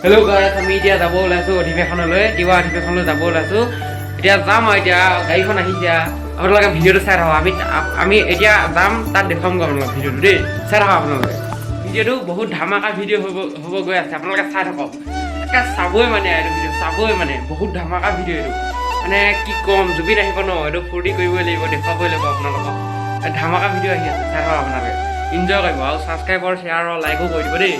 Hello' গাইছ, আমি এতিয়া যাব ওলাইছোঁ অধিৱেশনলৈ, তিৱা অধিৱেশনলৈ যাব ওলাইছোঁ। এতিয়া যাম আৰু এতিয়া গাড়ীখন আহিছে। আপোনালোকে ভিডিঅ'টো চাই থাকক। আমি এতিয়া যাম, তাত দেখুৱামগৈ আপোনালোকক ভিডিঅ'টো দেই। চাই থাকক আপোনালোকে। ভিডিঅ'টো বহুত ধামাকা ভিডিঅ' হ'ব গৈ আছে, আপোনালোকে চাই থাকক। একে চাবই মানে এইটো ভিডিঅ' চাবই মানে বহুত ধামাকা ভিডিঅ' এইটো। মানে কি ক'ম, জুবিন আহিব ন, এইটো ফূৰ্তি কৰিবই লাগিব, দেখুৱাবই লাগিব আপোনালোকক। ধামাকা ভিডিঅ' আহি আছে, চাই থাকক আপোনালোকে। এনজয় কৰিব আৰু ছাবস্ক্ৰাইবৰ শ্বেয়াৰ আৰু লাইকো কৰি দিব দেই।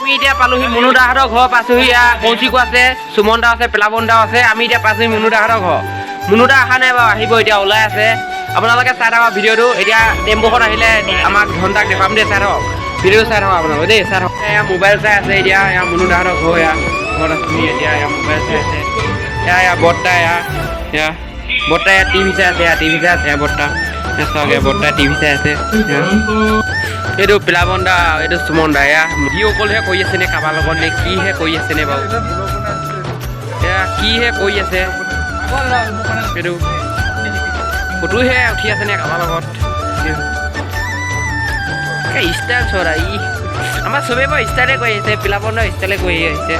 আমি এতিয়া পালোহি মুনু দাহঁতৰ ঘৰ পাইছোহি। কৌশিকো আছে, সুমন দা আছে, পেলাবন দাও আছে। আমি এতিয়া পাইছোহি মুনু দাহঁতৰ ঘৰ। মুনু দা অহা নাই বাৰু, আহিব এতিয়া, ওলাই আছে। আপোনালোকে চাই থাকক ভিডিঅ'টো। এতিয়া টেম্পুখন আহিলে আমাক ঘণ্টাক দেখুৱাম দেই, চাই থাকক ভিডিঅ'টো, চাই থাকক আপোনালোকে দেই, চাই থাকক। এয়া মোবাইল চাই আছে এতিয়া, মুনু দাহঁতৰ ঘৰ ঘৰত আছোহি এতিয়া, মোবাইল চাই আছে। বৰ্তা বৰ্তা টিভি চাই আছে, টিভি চাই আছে বৰ্তা। চাওক বৰ্তা টিভি চাই আছে। এইটো পেলাবন দা, এইটো সুমন দা। সি অকলহে কৰি আছে নে কাৰোবাৰ লগত নে কিহে কৰি আছে নে বাৰু, কিহে কৰি আছে। এইটো ফটোহে উঠি আছে নে কাৰোবাৰ লগত। ষ্টাইল চৰা আমাৰ চবেই বাৰু ষ্টাইলে কৰি আহিছে, পেলাবন দা ষ্টাইলে কৰি আহিছে।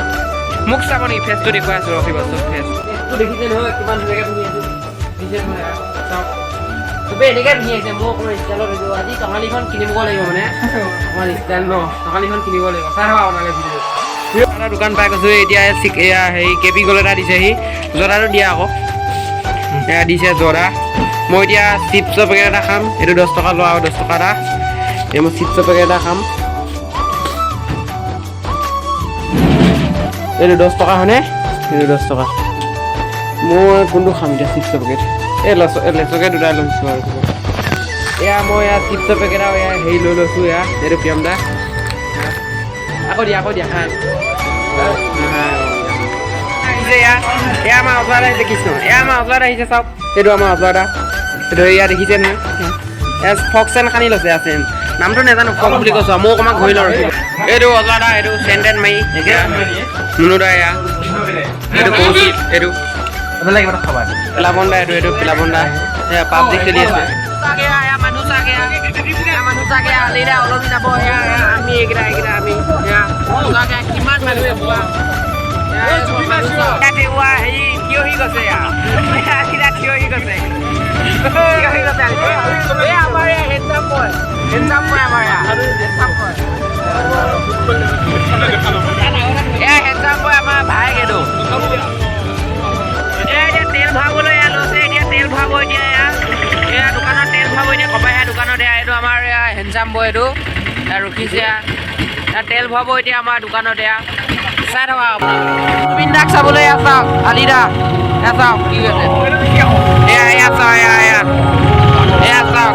মোক চাব নেকি, ফেচটো দেখুৱাই আছো, ৰখিবচোন। ফেচটো দেখিছে নহয়, কিমান ধুনীয়াকৈ পিন্ধি আছো, দেখিছে নহয়। চাওক চবেই এনেকৈ পিন্ধি আহিছে, মোৰ অকণমান ষ্টাইলত আহিব। আজি টঙালীখন কিনিব লাগিব, মানে অকণমান ষ্টাইল ন, টঙালীখন কিনিব লাগিব। চাই থাকক আপোনালোকে ভিডিঅ'। এটা দোকান পাই কৈছোঁ এতিয়া। হেৰি কেপি গল এটা দিছেহি, জৰ্দাটো দিয়া আকৌ। এয়া দিছে জৰ্দা। মই এতিয়া চিপছৰ পেকেট এটা খাম, এইটো 10 টকা লোৱা আৰু 10 টকা এটা। এই মই চিপছৰ পেকেট এটা খাম, এইটো 10 টকা হয়নে, এইটো 10 টকা। মই কোনটো খাম এতিয়া, চিপছৰ পেকেট। লেচকে দুটাই লৈছোঁ আৰু এয়া মই চিপছৰ পেকেট আৰু হেৰি লৈ লৈছোঁ। এইটো পিয়ম দা। আকৌ দিয়া খাই আহিছে। এয়া আমাৰ অজয় আহিছে, কৃষ্ণ। এয়া আমাৰ অজয় আহিছে, চাওক। এইটো আমাৰ অজয় দা। এইটো এয়া দেখিছে নহয়, ফক চেন সানি লৈছে। আছে নামটো নাজানো, ফক বুলি কৈছোঁ। মোক অকণমান ঘূৰি লওঁ, ৰখিব। এইটো অজয় দা, এইটো চেণ্টেন মাৰি মুনু দা। এইটো কৌশিক, এইটো পেলাবন দা। এইটো পেলাবন দা পাবজি খেলি আছে। মানুহ চাগে অলপি যাব। আমি এইকেইটা আমি কিমান মানুহে হেৰি থিয়হি গৈছে, থিয়হি গৈছে। আমাৰ হেণ্ডচাম বয় আমাৰ হেণ্ডচাম বয় আমাৰ ভাইক। এইটো এতিয়া তেল ভৰাবলৈ লৈছে, এতিয়া তেল ভৰাব। এতিয়া দোকানত তেল ভৰাব, এতিয়া কপাই দোকানত। এইটো আমাৰ হেণ্ডচাম বয়, এইটো ৰখিছে। তেল ভৰাব এতিয়া আমাৰ দোকানত। চাই থকা জুবিন দাক চাবলৈ চাওক, আলি দা। চাওক কি হৈছে, চাওক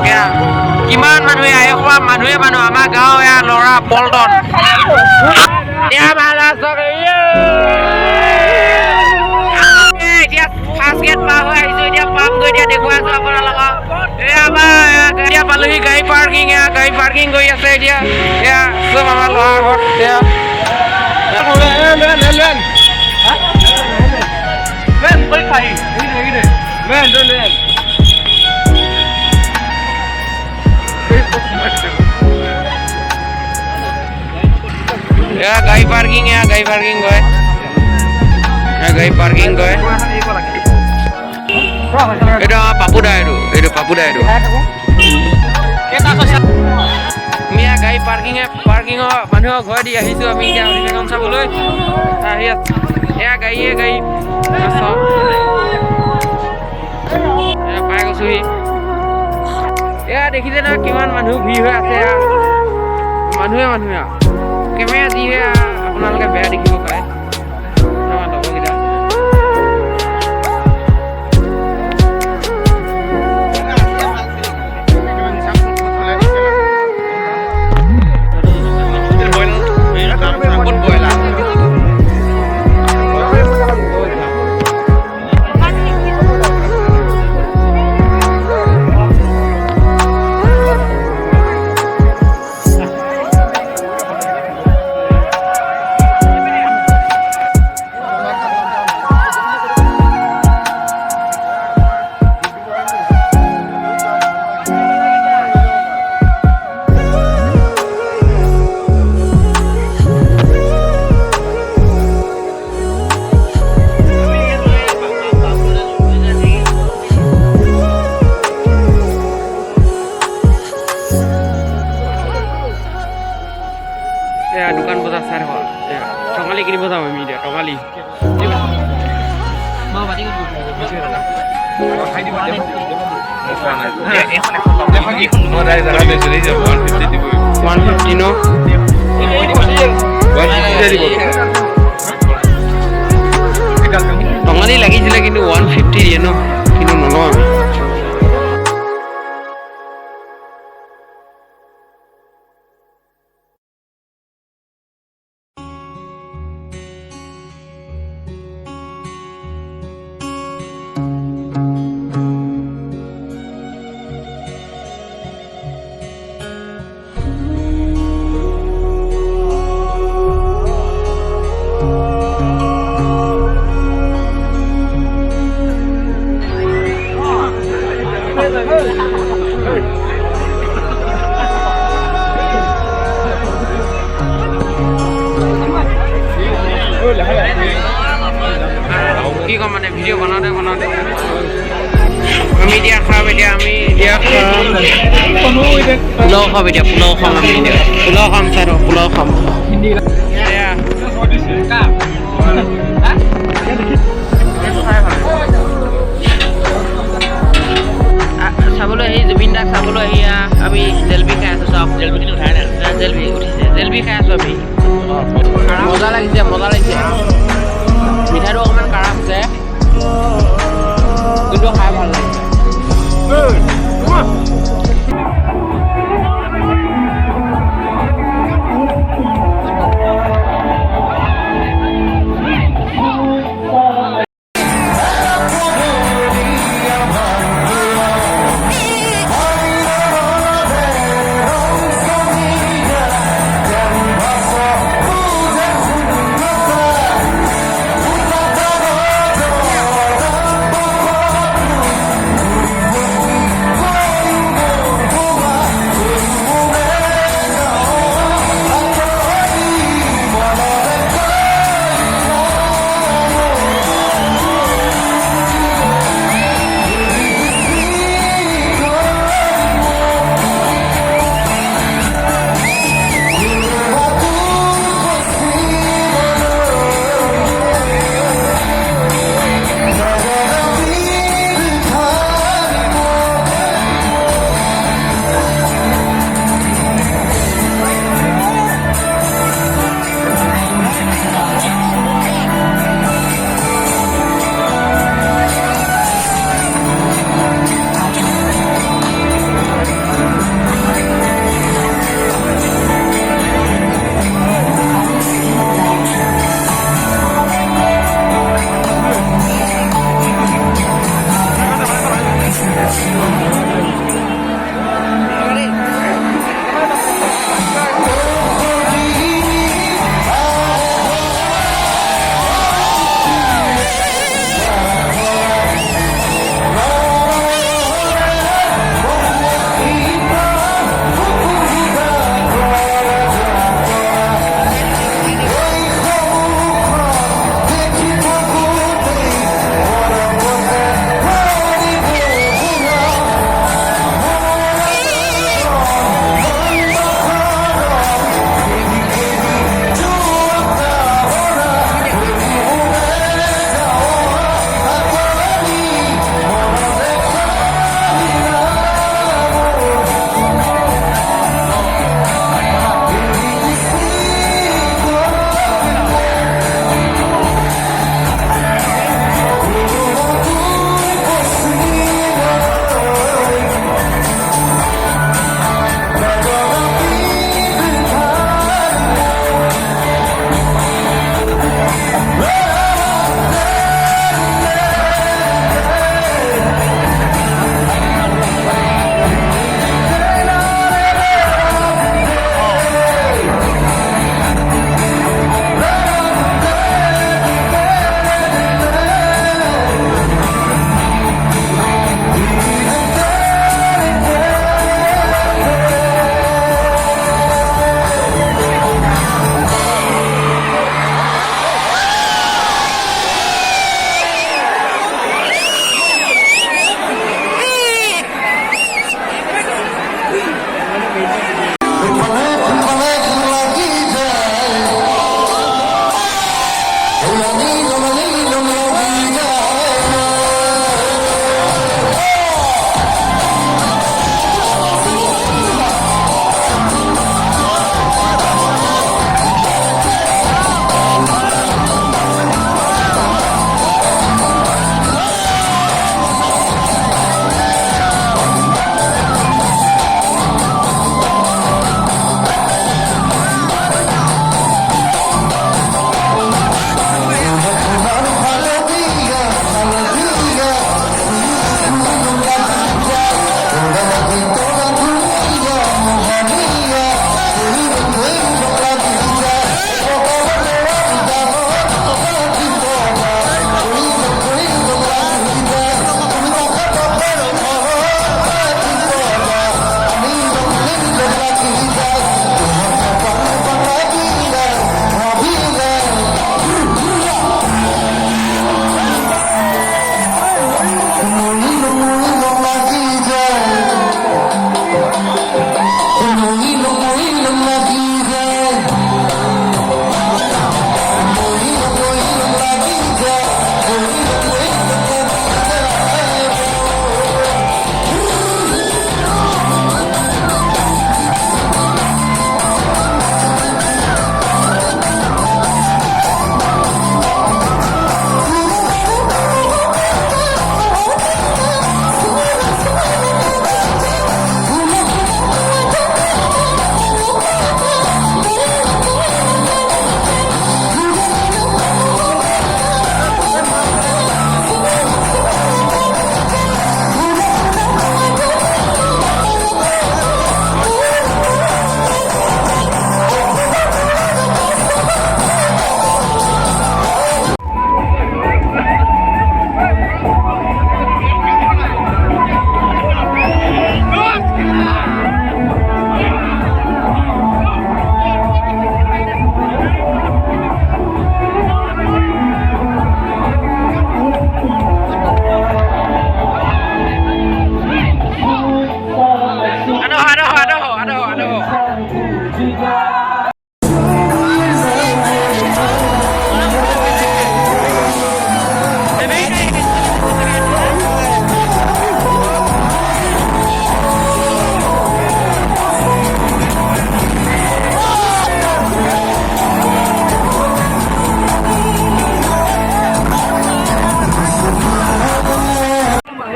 কিমান মানুহে মানুহ আমাৰ গাঁও ল'ৰা পল্টন। এতিয়া ফাৰ্ষ্ট গেট পাৰ হৈ আহিছো, এতিয়া পামগৈ। এতিয়া দেখুৱাই আছো আপোনালোকক। আমাৰ এতিয়া পালোহি গাড়ী পাৰ্কিং কৰি আছে এতিয়া। চব আমাৰ ল'ৰা ঘৰত। গাড়ী পাৰ্কিং কৰে। এইটো আমাৰ পাপু দা। এইটো পাপু দা। আমি গাড়ী পাৰ্কিঙৰ মানুহৰ ঘৰ দি আহিছো। আমি এতিয়া অধিৱেশন চাবলৈ আহি আছো। গাড়ী পাই গৈছোহি। দেখিছে নহয় কিমান মানুহ ভিৰ হৈ আছে। মানুহে কেমেৰা যিহে আপোনালোকে বেয়া দেখিব পাৰে। টঙালি কিনিব যাম আমি এতিয়া টঙালি টঙালি লাগিছিলে কিন্তু 150 দিয়ে ন কিন্তু নলওঁ আমি কি ক'ম মানে ভিডিঅ' বনাওঁতে আমি এতিয়া খাম পোলাও খাম এতিয়া পোলাও খাম আমি এতিয়া পোলাও খাম চাই পোলাও খাম চাবলৈ আহি জুবিন দাক চাবলৈ আহি আমি জেলবি খাই আছোঁ চাওক জেলবিখিনি উঠাই নাই জেলবি উঠিছে জেলবি খাই আছোঁ আমি মজা লাগিছে মিঠাইটো অকণমান কাঢ়া হৈছে কিন্তু খাই ভাল লাগিছে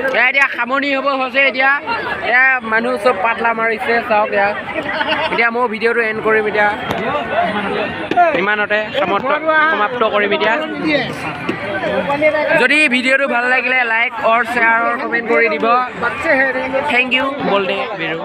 এতিয়া সামৰণি হ'ব হৈছে এতিয়া মানুহ চব পাতলা মাৰিছে চাওক এতিয়া মই ভিডিঅ'টো এণ্ড কৰিম এতিয়া ইমানতে সমাপ্ত কৰিম এতিয়া যদি ভিডিঅ'টো ভাল লাগিলে লাইক অৰ শ্বেয়াৰ অৰ কমেণ্ট কৰি দিব থেংক ইউ বলদে বেৰু